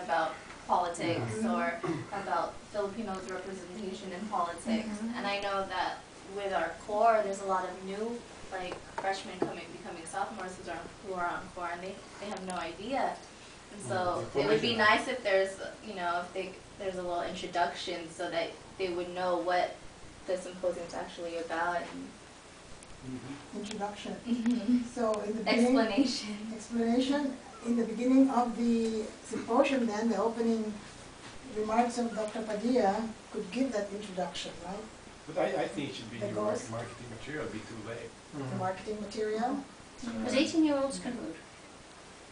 about politics or about Filipinos' representation in politics. And I know that with our core, there's a lot of new, like, freshmen becoming sophomores who are on core, and they have no idea. And so it would be nice if there's, you know, there's a little introduction so that they would know what the symposium is actually about. And introduction. So in the explanation in the beginning of the symposium, then the opening remarks of Dr. Padilla could give that introduction, right? But I think it should be new marketing material. It'd be too late. The marketing material. Because 18-year-olds can vote.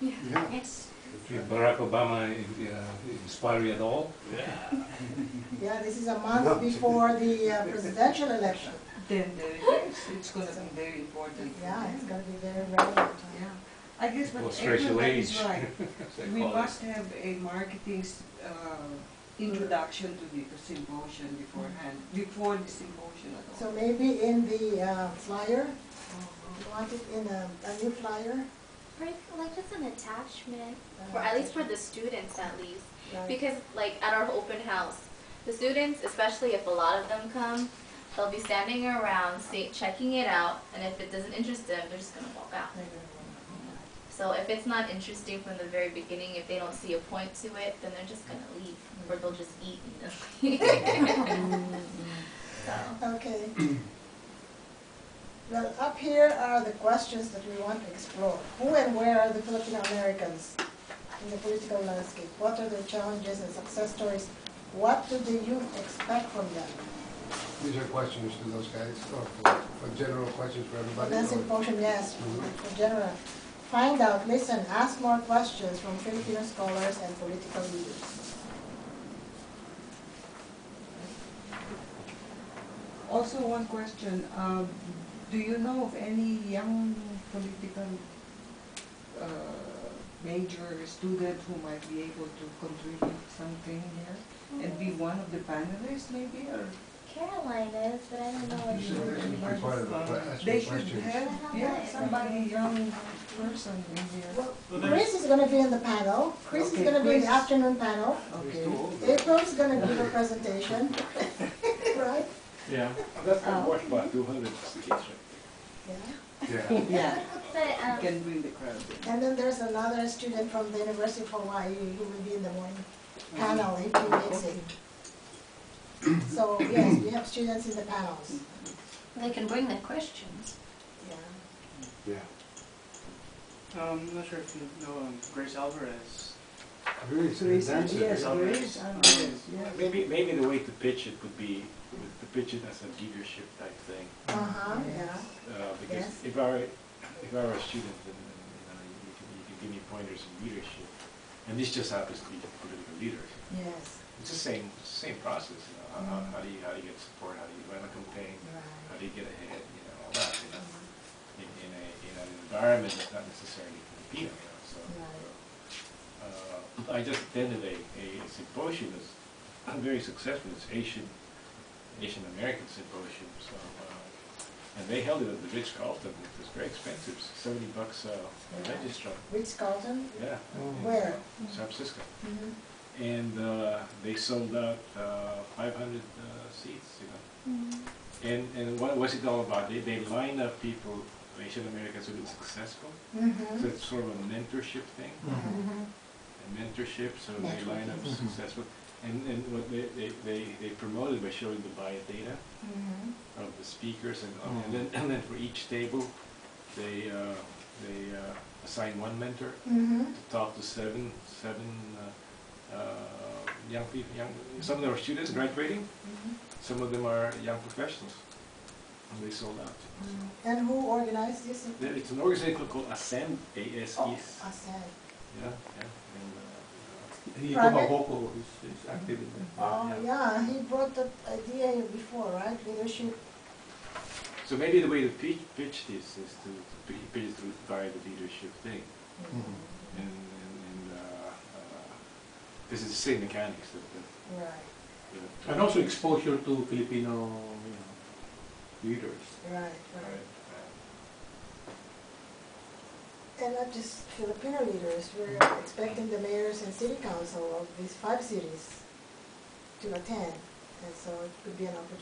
Yeah. Yes. If Barack Obama inspire you at all? Yeah. Yeah, this is a month before the presidential election. Then it's going to be very important. Yeah, it's going to be very relevant. Yeah. I guess what Special everyone age. is right. We must have a marketing introduction to the symposium beforehand, before the symposium at all. So maybe in the flyer, you want it in a new flyer? Right, like just an attachment, or at least for the students at least. Right. Because like at our open house, the students, especially if a lot of them come, they'll be standing around checking it out, and if it doesn't interest them, they're just going to walk out. So if it's not interesting from the very beginning, if they don't see a point to it, then they're just going to leave, or they'll just eat and just leave. So. Okay. Well, up here are the questions that we want to explore. Who and where are the Filipino Americans in the political landscape? What are their challenges and success stories? What do the youth expect from them? These are questions to those guys, or for general questions for everybody? For that symposium, yes, for general. Find out, listen, ask more questions from Filipino scholars and political leaders. Also, one question. Do you know of any young political major student who might be able to contribute something here and be one of the panelists, maybe? Or Caroline is, but I don't know if they should have somebody young person in here. Well, Chris is going to be in the panel. Chris is going to be in the afternoon panel. Okay. April is going to give a presentation. Right? Yeah. That's going to worth about 200 students. Yeah. Yeah. But, You can bring the crowd in. And then there's another student from the University of Hawaii who will be in the morning panel if he makes it. So yes, we have students in the panels. They can bring their questions. Yeah. Yeah. I'm not sure if you know Grace Alvarez. Grace, Yes, Grace. Grace. Yes. Maybe the way to pitch it would be to pitch it as a leadership type thing. Yeah. Because Yes. if I were a student, then you can give me pointers in leadership, and this just happens to be political leaders. Yes. It's the same process. You know, how do you get support? How do you run a campaign? How do you get ahead? You know, all that. You know, in an environment that's not necessarily Filipino. You know, so I just attended a symposium that's very successful. It's Asian American symposium. So and they held it at the Ritz-Carlton. It was very expensive, $70 a registrar. Ritz-Carlton? Yeah. Where? San Francisco. And they sold out 500 seats, you know. And what was it all about? They lined up people, Asian Americans who have been successful. So it's sort of a mentorship thing. A mentorship, so they line up successful. And what they promoted by showing the bio data of the speakers, and then for each table, they assign one mentor to talk to seven young people. Some of them are students graduating. Some of them are young professionals, and they sold out. And who organized this? It's an organization called Ascend, ASE. Oh, Ascend. Yeah. He Hoko is active in that. Oh, yeah, he brought that idea before, right? Leadership. So maybe the way to pitch this is to pitch it via the leadership thing. And this is the same mechanics. Right. And also exposure to Filipino leaders. Right. And not just Filipino leaders, we're expecting the mayors and city council of these 5 cities to attend. And so it could be an opportunity